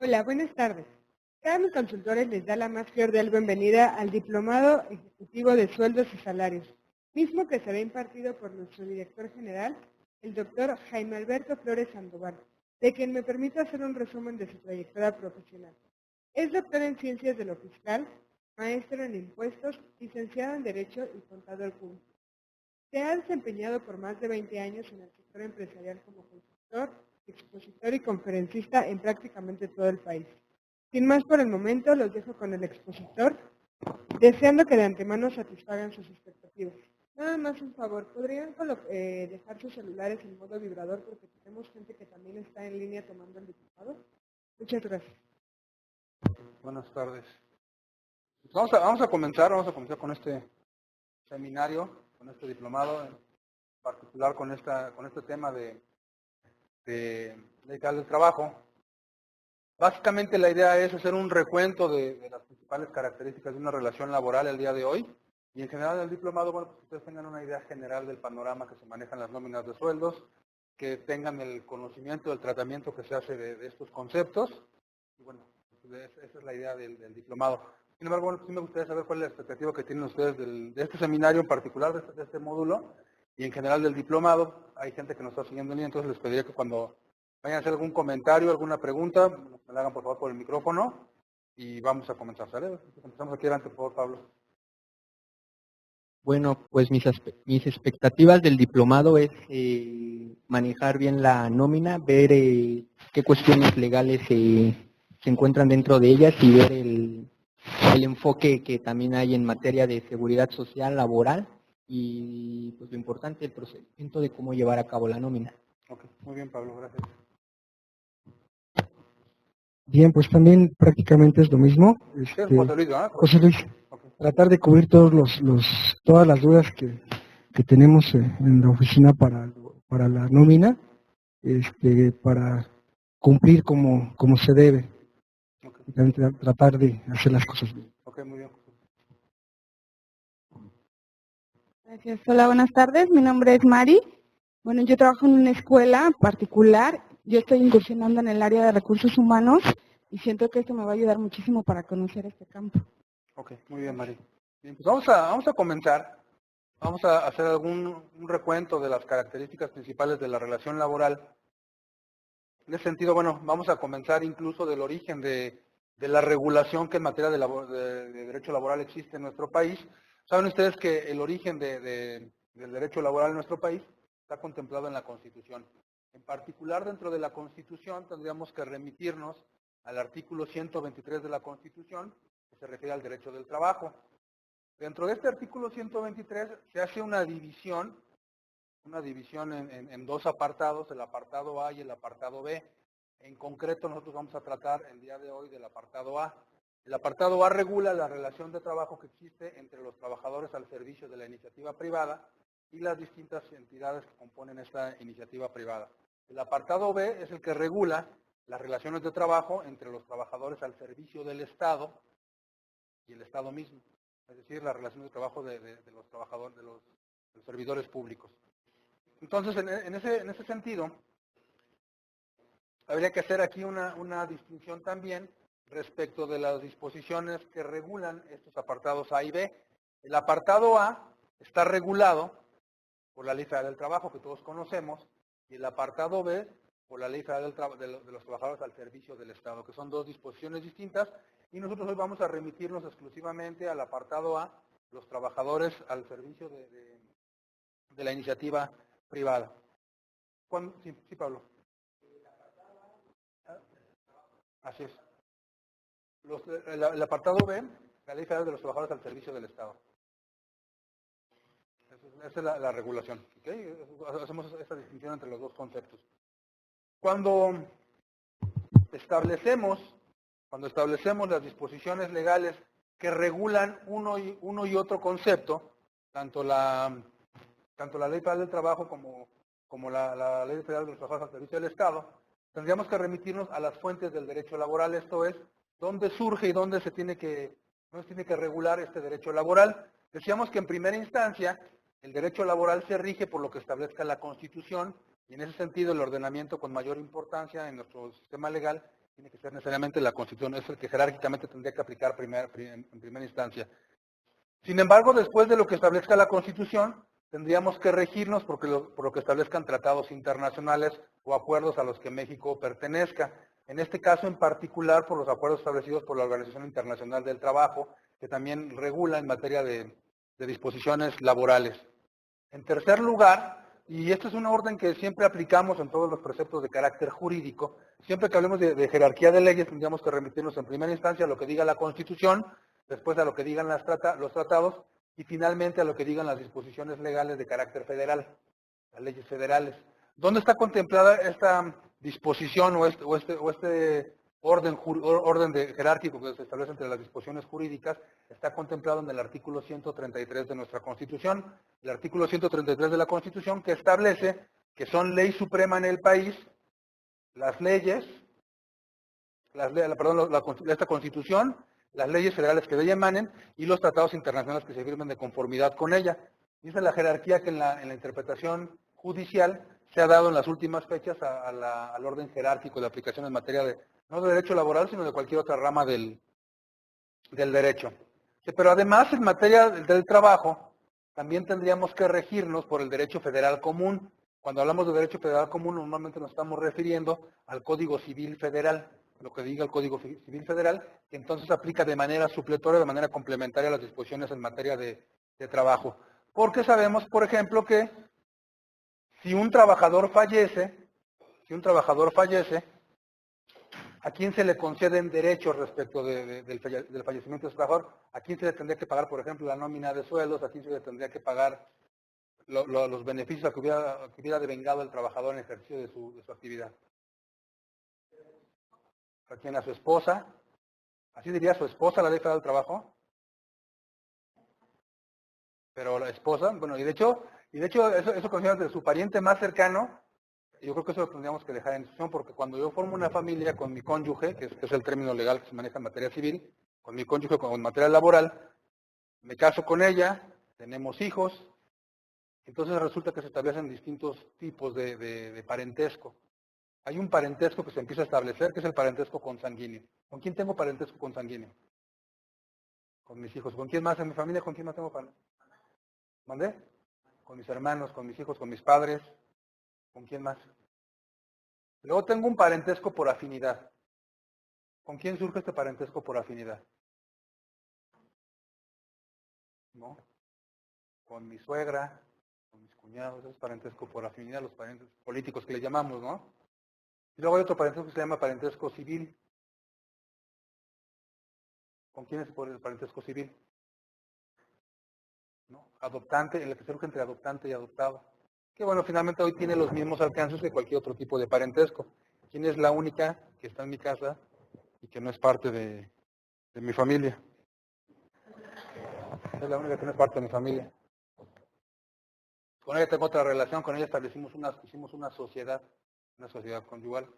Hola, buenas tardes. Cada mis consultores les da la más cordial bienvenida al Diplomado Ejecutivo de Sueldos y Salarios, mismo que será impartido por nuestro director general, el doctor Jaime Alberto Flores Sandoval, de quien me permito hacer un resumen de su trayectoria profesional. Es doctor en Ciencias de lo Fiscal, maestro en Impuestos, licenciado en Derecho y contador público. Se ha desempeñado por más de 20 años en el sector empresarial como consultor, expositor y conferencista en prácticamente todo el país. Sin más por el momento, los dejo con el expositor, deseando que de antemano satisfagan sus expectativas. Nada más un favor, ¿podrían dejar sus celulares en modo vibrador porque tenemos gente que también está en línea tomando el diplomado? Muchas gracias. Buenas tardes. Vamos a comenzar con este seminario, con este diplomado, en particular con este tema de ley federal del trabajo. Básicamente la idea es hacer un recuento de las principales características de una relación laboral el día de hoy y en general el diplomado, bueno, pues que ustedes tengan una idea general del panorama que se manejan las nóminas de sueldos, que tengan el conocimiento del tratamiento que se hace de estos conceptos y bueno, esa es la idea del diplomado. Sin embargo, bueno, pues sí me gustaría saber cuál es la expectativa que tienen ustedes de este seminario en particular, de este módulo y en general del diplomado. Hay gente que nos está siguiendo en línea, entonces les pediría que cuando vayan a hacer algún comentario, alguna pregunta, me la hagan por favor por el micrófono y vamos a comenzar, ¿sale? Empezamos aquí adelante, por favor, Pablo. Bueno, pues mis expectativas del diplomado es manejar bien la nómina, ver qué cuestiones legales se encuentran dentro de ellas y ver el enfoque que también hay en materia de seguridad social, laboral y pues lo importante, el procedimiento de cómo llevar a cabo la nómina. Ok, muy bien, Pablo, gracias. Bien, pues también prácticamente es lo mismo. Sí, es José Luis, ¿verdad? José Luis, Okay. tratar de cubrir todas las dudas que tenemos en la oficina para la nómina, para cumplir como se debe. Okay. Y también tratar de hacer las cosas bien. Ok, muy bien. Gracias. Hola, buenas tardes. Mi nombre es Mari. Bueno, yo trabajo en una escuela particular. Yo estoy incursionando en el área de recursos humanos y siento que esto me va a ayudar muchísimo para conocer este campo. Ok, muy bien, Mari. Bien, pues vamos a comenzar. Vamos a hacer un recuento de las características principales de la relación laboral. En ese sentido, bueno, vamos a comenzar incluso del origen de la regulación que en materia de derecho laboral existe en nuestro país. Saben ustedes que el origen del derecho laboral en nuestro país está contemplado en la Constitución. En particular, dentro de la Constitución tendríamos que remitirnos al artículo 123 de la Constitución, que se refiere al derecho del trabajo. Dentro de este artículo 123 se hace una división en dos apartados, el apartado A y el apartado B. En concreto, nosotros vamos a tratar el día de hoy del apartado A. El apartado A regula la relación de trabajo que existe entre los trabajadores al servicio de la iniciativa privada y las distintas entidades que componen esta iniciativa privada. El apartado B es el que regula las relaciones de trabajo entre los trabajadores al servicio del Estado y el Estado mismo, es decir, las relaciones de trabajo de los trabajadores, de los servidores públicos. Entonces, en ese sentido, habría que hacer aquí una distinción también respecto de las disposiciones que regulan estos apartados A y B. El apartado A está regulado por la Ley Federal del Trabajo, que todos conocemos, y el apartado B por la Ley Federal de los Trabajadores al Servicio del Estado, que son dos disposiciones distintas, y nosotros hoy vamos a remitirnos exclusivamente al apartado A, los trabajadores al servicio de la iniciativa privada. Sí, Pablo. Así es. El apartado B, la Ley Federal de los Trabajadores al Servicio del Estado. Esa es la regulación. ¿Okay? Hacemos esa distinción entre los dos conceptos. Cuando establecemos las disposiciones legales que regulan uno y otro concepto, tanto la Ley Federal del Trabajo como la Ley Federal de los Trabajadores al Servicio del Estado, tendríamos que remitirnos a las fuentes del derecho laboral, esto es, dónde surge y dónde se tiene que regular este derecho laboral. Decíamos que en primera instancia el derecho laboral se rige por lo que establezca la Constitución y en ese sentido el ordenamiento con mayor importancia en nuestro sistema legal Tiene que ser necesariamente la Constitución, es el que jerárquicamente tendría que aplicar en primera instancia. Sin embargo, después de lo que establezca la Constitución, tendríamos que regirnos por lo que establezcan tratados internacionales o acuerdos a los que México pertenezca. En este caso en particular por los acuerdos establecidos por la Organización Internacional del Trabajo, que también regula en materia de disposiciones laborales. En tercer lugar, y esta es una orden que siempre aplicamos en todos los preceptos de carácter jurídico, siempre que hablemos de jerarquía de leyes tendríamos que remitirnos en primera instancia a lo que diga la Constitución, después a lo que digan los tratados y finalmente a lo que digan las disposiciones legales de carácter federal, las leyes federales. ¿Dónde está contemplada esta disposición o este orden jerárquico que se establece entre las disposiciones jurídicas? Está contemplado en el artículo 133 de nuestra Constitución. El artículo 133 de la Constitución que establece que son ley suprema en el país las leyes, esta Constitución, las leyes federales que de ella emanen y los tratados internacionales que se firmen de conformidad con ella. Y esa es la jerarquía que en la interpretación judicial se ha dado en las últimas fechas al orden jerárquico de aplicación en materia no de derecho laboral, sino de cualquier otra rama del derecho. Pero además, en materia del trabajo, también tendríamos que regirnos por el derecho federal común. Cuando hablamos de derecho federal común, normalmente nos estamos refiriendo al Código Civil Federal, lo que diga el Código Civil Federal, que entonces aplica de manera supletoria, de manera complementaria a las disposiciones en materia de trabajo. Porque sabemos, por ejemplo, que si un trabajador fallece, ¿a quién se le conceden derechos respecto del fallecimiento de su trabajador? ¿A quién se le tendría que pagar, por ejemplo, la nómina de sueldos? ¿A quién se le tendría que pagar los beneficios que hubiera devengado el trabajador en ejercicio de su actividad? ¿A quién? ¿A su esposa? ¿Así diría su esposa la ley federal del trabajo? Pero la esposa, bueno, y de hecho eso considera de su pariente más cercano. Yo creo que eso lo tendríamos que dejar en discusión porque cuando yo formo una familia con mi cónyuge, que es el término legal que se maneja en materia civil, con mi cónyuge en materia laboral, me caso con ella, tenemos hijos, entonces resulta que se establecen distintos tipos de parentesco. Hay un parentesco que se empieza a establecer, que es el parentesco consanguíneo. ¿Con quién tengo parentesco consanguíneo? Con mis hijos. ¿Con quién más en mi familia? ¿Con quién más tengo parentesco? ¿Mandé? Con mis hermanos, con mis hijos, con mis padres. ¿Con quién más? Luego tengo un parentesco por afinidad. ¿Con quién surge este parentesco por afinidad? ¿No? Con mi suegra, con mis cuñados, es parentesco por afinidad, los parientes políticos que le llamamos, ¿no? Y luego hay otro parentesco que se llama parentesco civil. ¿Con quién es el parentesco civil? ¿No? Adoptante, el que surge entre adoptante y adoptado. Que bueno, finalmente hoy tiene los mismos alcances que cualquier otro tipo de parentesco. ¿Quién es la única que está en mi casa y que no es parte de mi familia? Es la única que no es parte de mi familia. Con ella tengo otra relación, con ella hicimos una sociedad conyugal.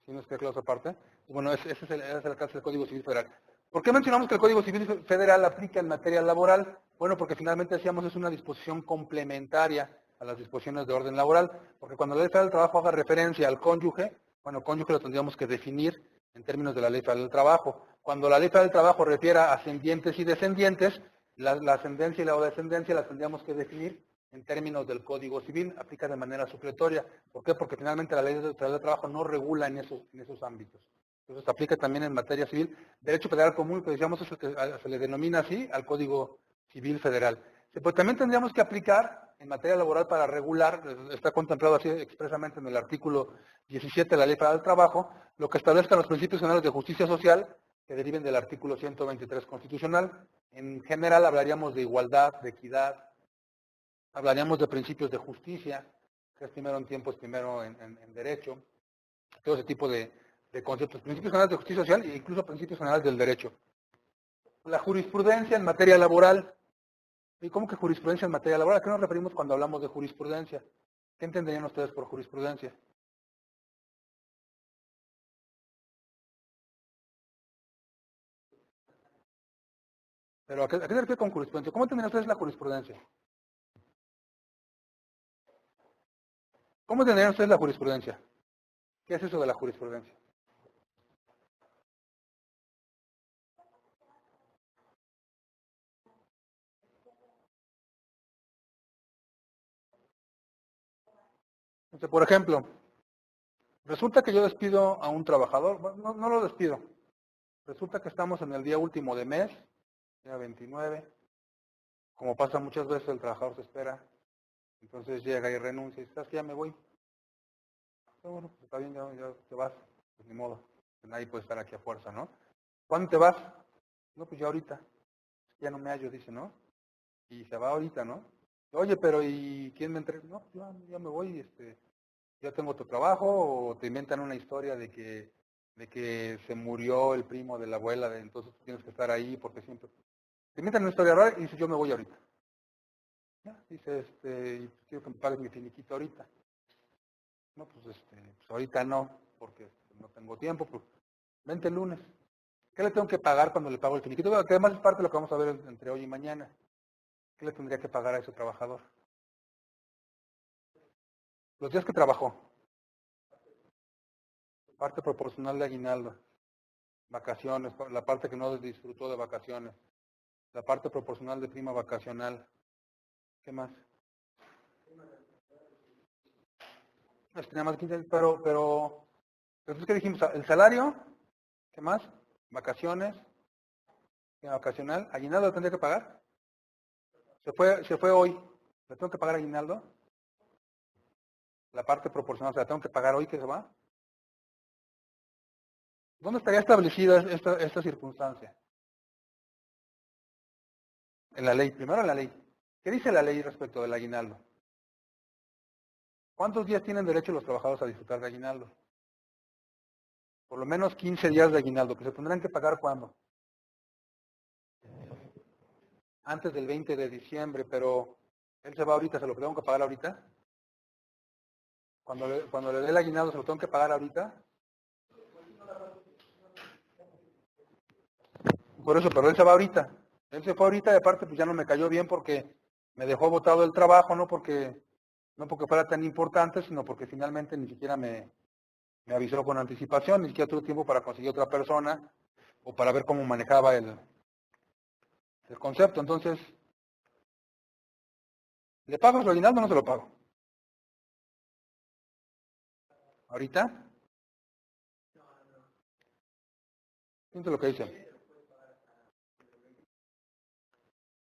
¿Sí nos queda claro esa parte? Bueno, ese es el alcance del Código Civil Federal. ¿Por qué mencionamos que el Código Civil Federal aplica en materia laboral? Bueno, porque finalmente decíamos es una disposición complementaria a las disposiciones de orden laboral, porque cuando la Ley Federal del Trabajo haga referencia al cónyuge, bueno, cónyuge lo tendríamos que definir en términos de la Ley Federal del Trabajo. Cuando la Ley Federal del Trabajo refiera a ascendientes y descendientes, la ascendencia y la descendencia las tendríamos que definir en términos del Código Civil, aplica de manera supletoria. ¿Por qué? Porque finalmente la Ley Federal del Trabajo no regula en esos ámbitos. Entonces se aplica también en materia civil. Derecho federal común, que decíamos es el que se le denomina así al Código Civil Federal. Pues también tendríamos que aplicar en materia laboral para regular, está contemplado así expresamente en el artículo 17 de la Ley Federal del Trabajo, lo que establezcan los principios generales de justicia social que deriven del artículo 123 constitucional. En general hablaríamos de igualdad, de equidad, hablaríamos de principios de justicia, que es primero en tiempo, es primero en derecho, todo ese tipo de conceptos, principios generales de justicia social e incluso principios generales del derecho. La jurisprudencia en materia laboral. ¿Y cómo que jurisprudencia en materia laboral? ¿A qué nos referimos cuando hablamos de jurisprudencia? ¿Qué entenderían ustedes por jurisprudencia? ¿Pero a qué se refiere con jurisprudencia? ¿Cómo entenderían ustedes la jurisprudencia? ¿Cómo entenderían ustedes la jurisprudencia? ¿Qué es eso de la jurisprudencia? Entonces, por ejemplo, resulta que yo despido a un trabajador, bueno, no lo despido. Resulta que estamos en el día último de mes, día 29. Como pasa muchas veces, el trabajador se espera. Entonces llega y renuncia y dice, ¿sabes qué? Ya me voy. Bueno, pues está bien, ya te vas. Pues ni modo. Nadie puede estar aquí a fuerza, ¿no? ¿Cuándo te vas? No, pues ya ahorita. Ya no me hallo, dice, ¿no? Y se va ahorita, ¿no? Oye, pero ¿y quién me entrega? No, pues ya me voy, ya tengo tu trabajo, o te inventan una historia de que se murió el primo de la abuela, entonces tú tienes que estar ahí porque siempre. Te inventan una historia rara y dice, yo me voy ahorita. Ya, dice, y quiero que me pagues mi finiquito ahorita. No, pues, pues ahorita no, porque no tengo tiempo, pues vente el lunes. ¿Qué le tengo que pagar cuando le pago el finiquito? Bueno, que además es parte de lo que vamos a ver entre hoy y mañana. ¿Qué le tendría que pagar a ese trabajador? Los días que trabajó. Parte proporcional de aguinaldo. Vacaciones, la parte que no disfrutó de vacaciones. La parte proporcional de prima vacacional. ¿Qué más? Tenía más de 15, pero, entonces, ¿qué dijimos? El salario, ¿qué más? Vacaciones, prima vacacional. ¿Aguinaldo lo tendría que pagar? Se fue hoy. ¿Le tengo que pagar aguinaldo? La parte proporcional, ¿se la tengo que pagar hoy que se va? ¿Dónde estaría establecida esta circunstancia? En la ley, primero en la ley. ¿Qué dice la ley respecto del aguinaldo? ¿Cuántos días tienen derecho los trabajadores a disfrutar de aguinaldo? Por lo menos 15 días de aguinaldo, que se tendrán que pagar ¿cuándo? Antes del 20 de diciembre, pero él se va ahorita, ¿se lo tengo que pagar ahorita? Cuando le dé el aguinaldo, ¿se lo tengo que pagar ahorita? Por eso, pero él se va ahorita. Él se fue ahorita y aparte pues ya no me cayó bien porque me dejó botado el trabajo, no porque fuera tan importante, sino porque finalmente ni siquiera me avisó con anticipación, ni siquiera tuve tiempo para conseguir otra persona o para ver cómo manejaba el concepto. Entonces, ¿le pago su aguinaldo o no se lo pago? ¿Ahorita? Fíjense lo que dice.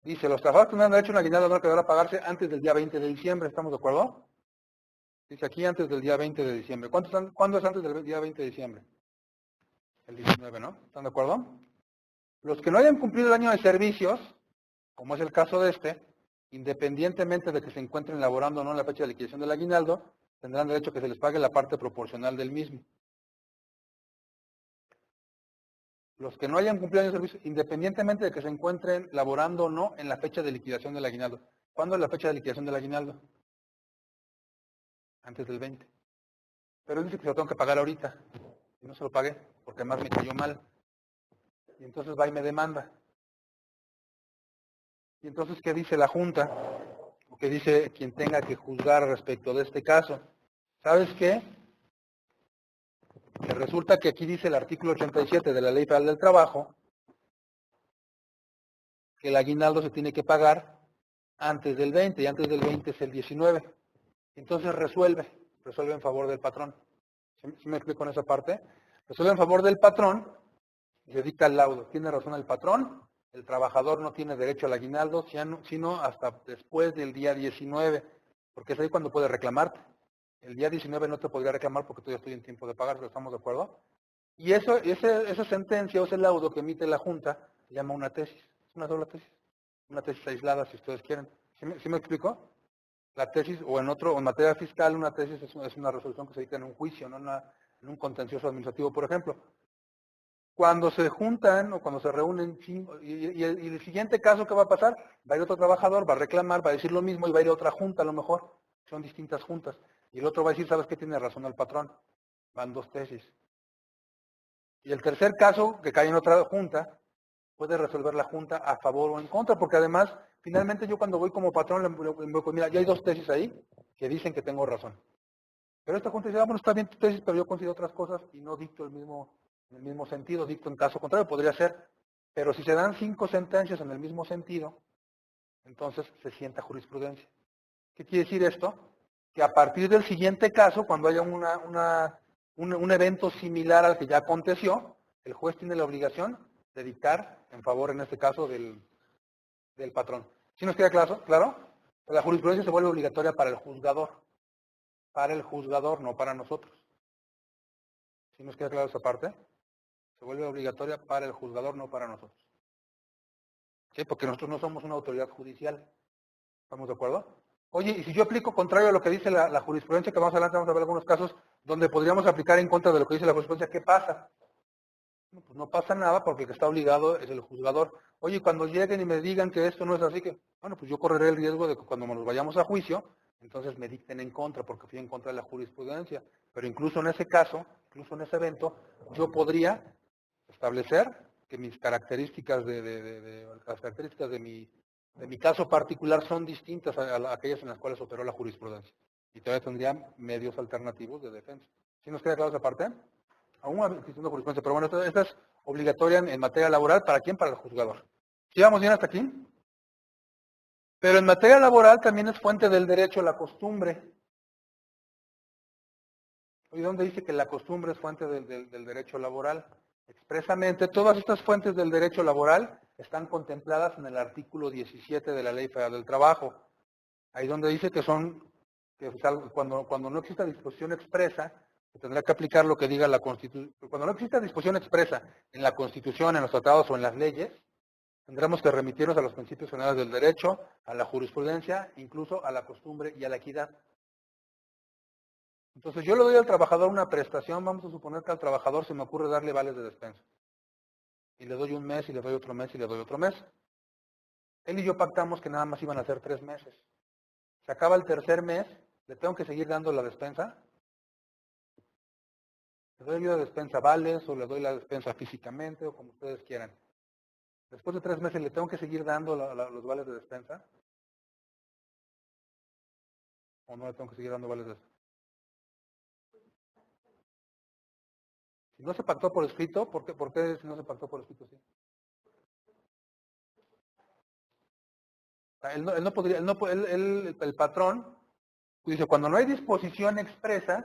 Dice, los trabajadores tendrán derecho a un aguinaldo anual que deberá pagarse antes del día 20 de diciembre. ¿Estamos de acuerdo? Dice aquí antes del día 20 de diciembre. ¿Cuándo es antes del día 20 de diciembre? El 19, ¿no? ¿Están de acuerdo? Los que no hayan cumplido el año de servicios, como es el caso de independientemente de que se encuentren laborando o no en la fecha de liquidación del aguinaldo, tendrán derecho a que se les pague la parte proporcional del mismo. Los que no hayan cumplido el año de servicios, independientemente de que se encuentren laborando o no en la fecha de liquidación del aguinaldo. ¿Cuándo es la fecha de liquidación del aguinaldo? Antes del 20. Pero él dice que se lo tengo que pagar ahorita. Y no se lo pagué, porque además me cayó mal. Y entonces va y me demanda. Y entonces, ¿qué dice la Junta? O ¿qué dice quien tenga que juzgar respecto de este caso? ¿Sabes qué? Que resulta que aquí dice el artículo 87 de la Ley Federal del Trabajo que el aguinaldo se tiene que pagar antes del 20, y antes del 20 es el 19. Entonces resuelve en favor del patrón. ¿Sí me explico en esa parte? Resuelve en favor del patrón y le dicta el laudo. Tiene razón el patrón, el trabajador no tiene derecho al aguinaldo, sino hasta después del día 19, porque es ahí cuando puede reclamarte. El día 19 no te podría reclamar porque todavía estoy en tiempo de pagar, ¿estamos de acuerdo? Y esa sentencia o ese laudo que emite la Junta se llama una tesis. Es una sola tesis. Una tesis aislada, si ustedes quieren. ¿Sí me explico? La tesis, o en materia fiscal, una tesis es una resolución que se dicta en un juicio, no en un contencioso administrativo, por ejemplo. Cuando se juntan o cuando se reúnen, y el siguiente caso que va a pasar, va a ir otro trabajador, va a reclamar, va a decir lo mismo y va a ir a otra junta a lo mejor. Son distintas juntas. Y el otro va a decir, ¿sabes qué? Tiene razón el patrón. Van dos tesis. Y el tercer caso, que cae en otra junta, puede resolver la junta a favor o en contra, porque además, finalmente yo cuando voy como patrón, pues mira, ya hay dos tesis ahí que dicen que tengo razón. Pero esta junta dice, bueno, está bien tu tesis, pero yo considero otras cosas y no dicto en el mismo sentido, dicto en caso contrario, podría ser. Pero si se dan 5 sentencias en el mismo sentido, entonces se sienta jurisprudencia. ¿Qué quiere decir esto? que a partir del siguiente caso, cuando haya un evento similar al que ya aconteció, el juez tiene la obligación de dictar en favor, en este caso, del patrón. ¿Sí nos queda claro? La jurisprudencia se vuelve obligatoria para el juzgador. Para el juzgador, no para nosotros. ¿Sí nos queda claro esa parte? Se vuelve obligatoria para el juzgador, no para nosotros. ¿Sí? Porque nosotros no somos una autoridad judicial. ¿Estamos de acuerdo? Oye, y si yo aplico contrario a lo que dice la jurisprudencia, que más adelante vamos a ver algunos casos donde podríamos aplicar en contra de lo que dice la jurisprudencia, ¿qué pasa? Pues no pasa nada porque el que está obligado es el juzgador. Oye, cuando lleguen y me digan que esto no es así, que bueno, pues yo correré el riesgo de que cuando nos vayamos a juicio, entonces me dicten en contra porque fui en contra de la jurisprudencia. Pero incluso en ese caso, incluso en ese evento, yo podría establecer que mis características las características de mi caso particular son distintas a aquellas en las cuales operó la jurisprudencia. Y todavía tendría medios alternativos de defensa. ¿Sí nos queda claro esa parte? Aún existiendo jurisprudencia, pero bueno, esta es obligatoria en materia laboral. ¿Para quién? Para el juzgador. ¿Sí vamos bien hasta aquí? Pero en materia laboral también es fuente del derecho la costumbre. ¿Y dónde dice que la costumbre es fuente del derecho laboral? Expresamente, todas estas fuentes del derecho laboral están contempladas en el artículo 17 de la Ley Federal del Trabajo. Ahí donde dice que cuando no exista disposición expresa, se tendrá que aplicar lo que diga la Constitución. Cuando no exista disposición expresa en la Constitución, en los tratados o en las leyes, tendremos que remitirnos a los principios generales del derecho, a la jurisprudencia, incluso a la costumbre y a la equidad. Entonces yo le doy al trabajador una prestación, vamos a suponer que al trabajador se me ocurre darle vales de despensa. Y le doy un mes, y le doy otro mes, y le doy otro mes. Él y yo pactamos que nada más iban a ser 3 meses. Se acaba el tercer mes, ¿le tengo que seguir dando la despensa? ¿Le doy la despensa vales o le doy la despensa físicamente o como ustedes quieran? Después de 3 meses, ¿le tengo que seguir dando los vales de despensa? ¿O no le tengo que seguir dando vales de despensa? Si no se pactó por escrito, ¿por qué si no se pactó por escrito sí? Él no podría, el patrón dice, cuando no hay disposición expresa,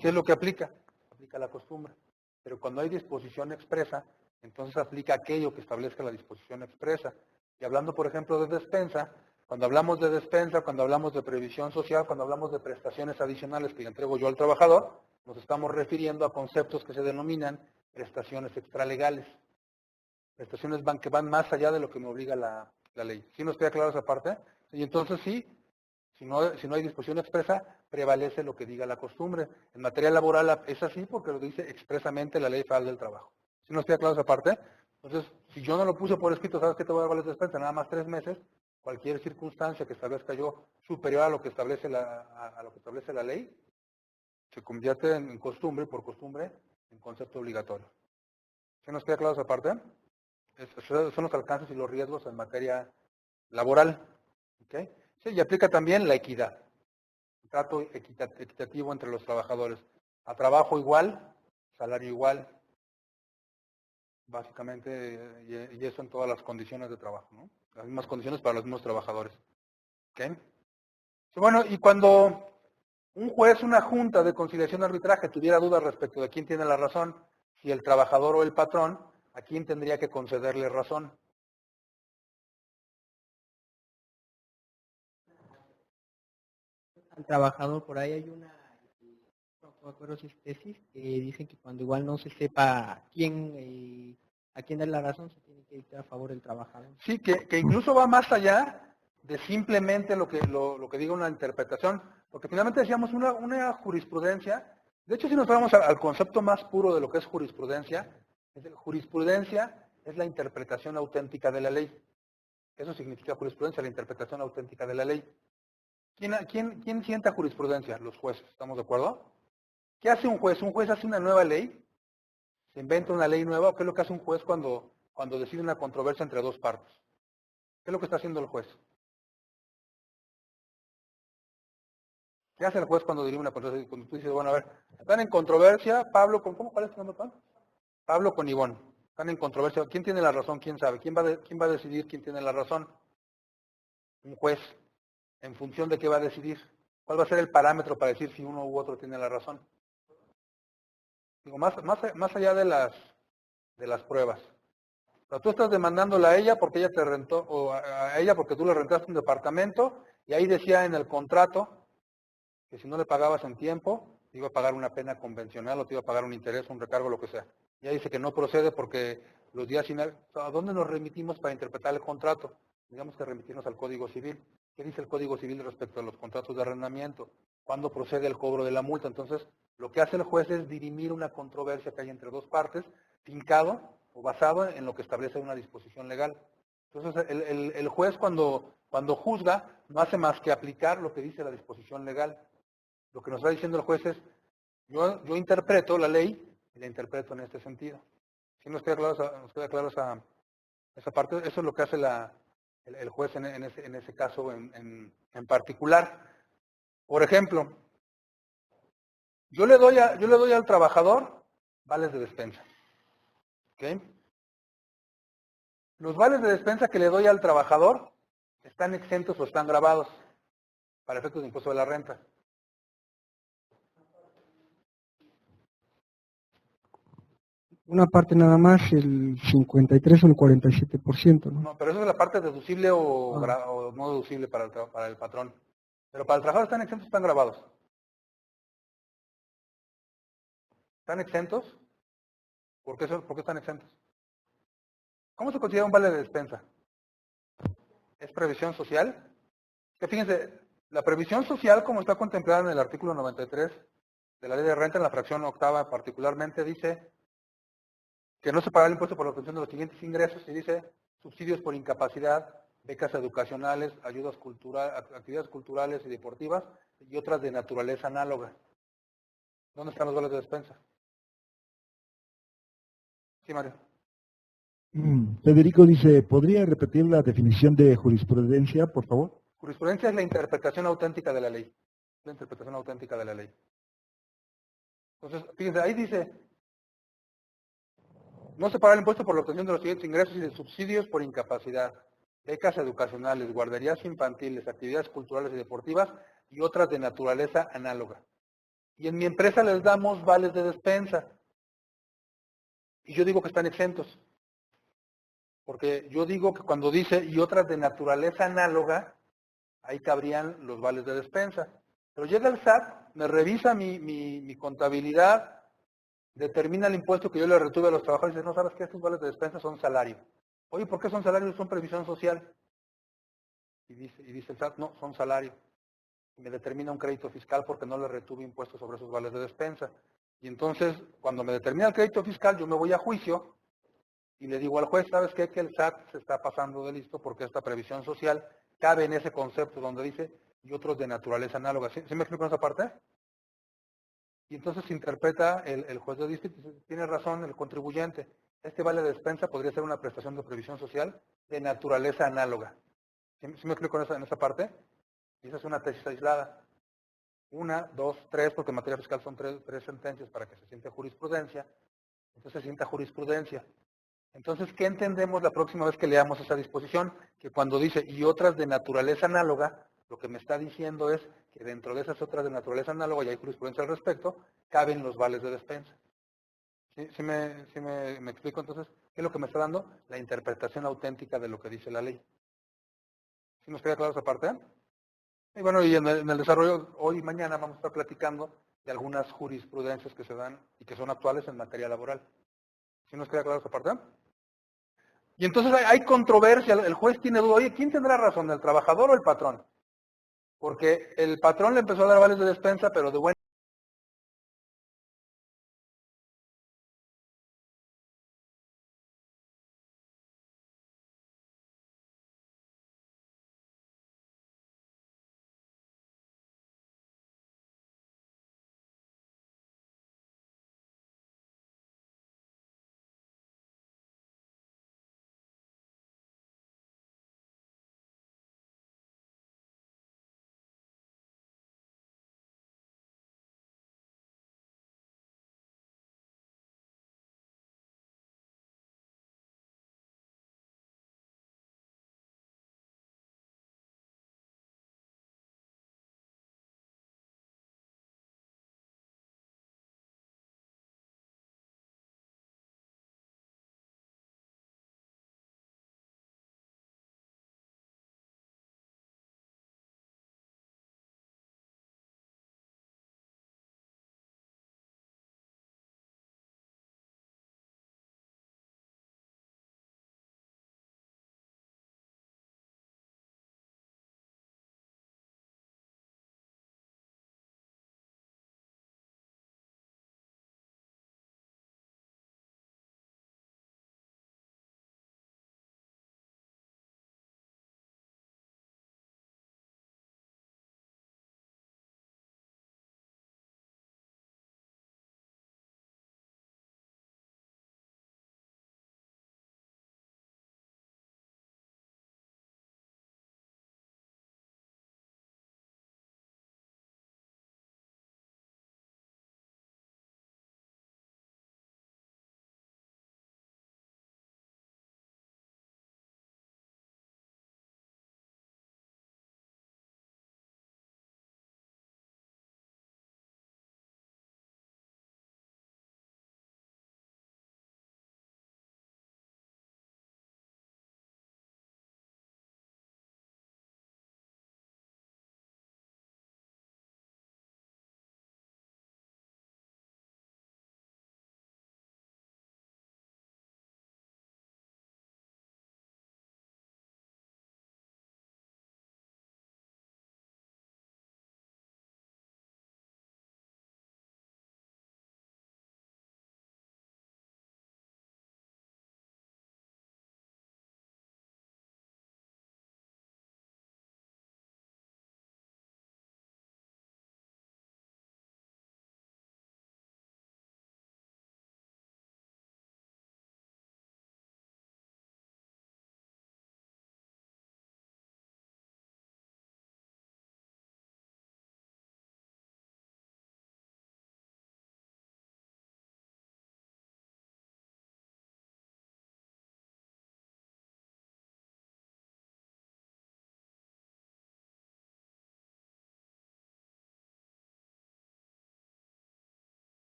¿qué es lo que aplica? Aplica la costumbre. Pero cuando hay disposición expresa, entonces aplica aquello que establezca la disposición expresa. Y hablando, por ejemplo, de despensa, cuando hablamos de despensa, cuando hablamos de previsión social, cuando hablamos de prestaciones adicionales que le entrego yo al trabajador, nos estamos refiriendo a conceptos que se denominan prestaciones extralegales. Prestaciones que van más allá de lo que me obliga la ley. ¿Sí nos queda claro esa parte? Y entonces sí, si no hay disposición expresa, prevalece lo que diga la costumbre. En materia laboral es así porque lo dice expresamente la Ley Federal del Trabajo. ¿Sí nos queda claro esa parte? Entonces, si yo no lo puse por escrito, ¿sabes qué te voy a dar vales de despensa? Nada más 3 meses. Cualquier circunstancia que establezca yo superior a lo que establece la ley, se convierte en costumbre, por costumbre, en concepto obligatorio. ¿Sí nos queda claro esa parte? Esos son los alcances y los riesgos en materia laboral. ¿Okay? Sí, y aplica también la equidad. Trato equitativo entre los trabajadores. A trabajo igual, salario igual, básicamente, y eso en todas las condiciones de trabajo, ¿no? Las mismas condiciones para los mismos trabajadores. ¿Okay? Sí, bueno, y cuando un juez, una junta de conciliación de arbitraje tuviera dudas respecto de quién tiene la razón, si el trabajador o el patrón, ¿a quién tendría que concederle razón? Al trabajador, por ahí hay no me acuerdo si es tesis, que dicen que cuando igual no se sepa a quién dar la razón, se tiene que dictar a favor del trabajador. Sí, que incluso va más allá de simplemente lo que diga una interpretación, porque finalmente decíamos una jurisprudencia. De hecho, si nos vamos al concepto más puro de lo que es jurisprudencia es la interpretación auténtica de la ley. Eso significa jurisprudencia, la interpretación auténtica de la ley. ¿Quién sienta jurisprudencia? Los jueces, ¿estamos de acuerdo? ¿Qué hace un juez? Un juez hace una nueva ley, se inventa una ley nueva, ¿o qué es lo que hace un juez cuando decide una controversia entre dos partes? ¿Qué es lo que está haciendo el juez? ¿Qué hace el juez cuando dirime una controversia? Cuando tú dices, bueno, a ver, están en controversia, Pablo con, ¿cuál es tu nombre, Pablo? Pablo con Ivonne. Están en controversia. ¿Quién tiene la razón? ¿Quién sabe? ¿Quién va a decidir quién tiene la razón? Un juez. ¿En función de qué va a decidir? ¿Cuál va a ser el parámetro para decir si uno u otro tiene la razón? Digo, más allá de las pruebas. Pero tú estás demandándola a ella porque ella te rentó, o a ella porque tú le rentaste un departamento, y ahí decía en el contrato que si no le pagabas en tiempo, te iba a pagar una pena convencional o te iba a pagar un interés, un recargo, lo que sea. Ya dice que no procede porque los días finales, ¿a dónde nos remitimos para interpretar el contrato? Digamos que remitirnos al Código Civil. ¿Qué dice el Código Civil respecto a los contratos de arrendamiento? ¿Cuándo procede el cobro de la multa? Entonces, lo que hace el juez es dirimir una controversia que hay entre dos partes, fincado o basado en lo que establece una disposición legal. Entonces, el juez cuando juzga no hace más que aplicar lo que dice la disposición legal. Lo que nos está diciendo el juez es, yo interpreto la ley y la interpreto en este sentido. ¿Sí nos queda claro esa parte? Eso es lo que hace el juez en ese caso en particular. Por ejemplo, yo le doy al trabajador vales de despensa. ¿Okay? Los vales de despensa que le doy al trabajador están exentos o están grabados para efectos de impuesto de la renta. Una parte nada más, el 53 o el 47%, ¿no? No, pero eso es la parte deducible o no deducible para el patrón. Pero para el trabajador están exentos o están grabados. ¿Están exentos? ¿Por qué están exentos? ¿Cómo se considera un vale de despensa? ¿Es previsión social? Que fíjense, la previsión social, como está contemplada en el artículo 93 de la Ley de Renta, en la fracción octava particularmente, dice que no se pagará el impuesto por la obtención de los siguientes ingresos, y dice subsidios por incapacidad, becas educacionales, ayudas culturales, actividades culturales y deportivas, y otras de naturaleza análoga. ¿Dónde están los vales de despensa? Sí, Mario. Federico dice, ¿podría repetir la definición de jurisprudencia, por favor? Jurisprudencia es la interpretación auténtica de la ley. La interpretación auténtica de la ley. Entonces, fíjense, ahí dice, no se pagará el impuesto por la obtención de los siguientes ingresos y de subsidios por incapacidad, becas educacionales, guarderías infantiles, actividades culturales y deportivas y otras de naturaleza análoga. Y en mi empresa les damos vales de despensa. Y yo digo que están exentos. Porque yo digo que cuando dice y otras de naturaleza análoga, ahí cabrían los vales de despensa. Pero llega el SAT, me revisa mi contabilidad, determina el impuesto que yo le retuve a los trabajadores y dice, no, sabes que estos vales de despensa son salario. Oye, ¿por qué son salarios? Son previsión social. Y dice el SAT, no, son salario. Y me determina un crédito fiscal porque no le retuve impuestos sobre esos vales de despensa. Y entonces, cuando me determina el crédito fiscal, yo me voy a juicio y le digo al juez, ¿sabes qué? Que el SAT se está pasando de listo porque esta previsión social cabe en ese concepto donde dice y otros de naturaleza análoga. ¿Sí me explico en esa parte? Y entonces se interpreta el juez de distrito, tiene razón el contribuyente. Este vale de despensa podría ser una prestación de previsión social de naturaleza análoga. ¿Sí me explico en esa parte? Y esa es una tesis aislada. 1, 2, 3, porque en materia fiscal son tres sentencias para que se siente jurisprudencia. Entonces se sienta jurisprudencia. Entonces, ¿qué entendemos la próxima vez que leamos esa disposición? Que cuando dice y otras de naturaleza análoga, lo que me está diciendo es que dentro de esas otras de naturaleza análoga, y hay jurisprudencia al respecto, caben los vales de despensa. ¿Sí me explico entonces? ¿Qué es lo que me está dando? La interpretación auténtica de lo que dice la ley. ¿Sí nos queda claro esa parte? Y bueno, y en el desarrollo, hoy y mañana vamos a estar platicando de algunas jurisprudencias que se dan y que son actuales en materia laboral. ¿Sí nos queda claro esa parte? Y entonces hay controversia, el juez tiene duda, oye, ¿quién tendrá razón, el trabajador o el patrón? Porque el patrón le empezó a dar vales de despensa, pero de buena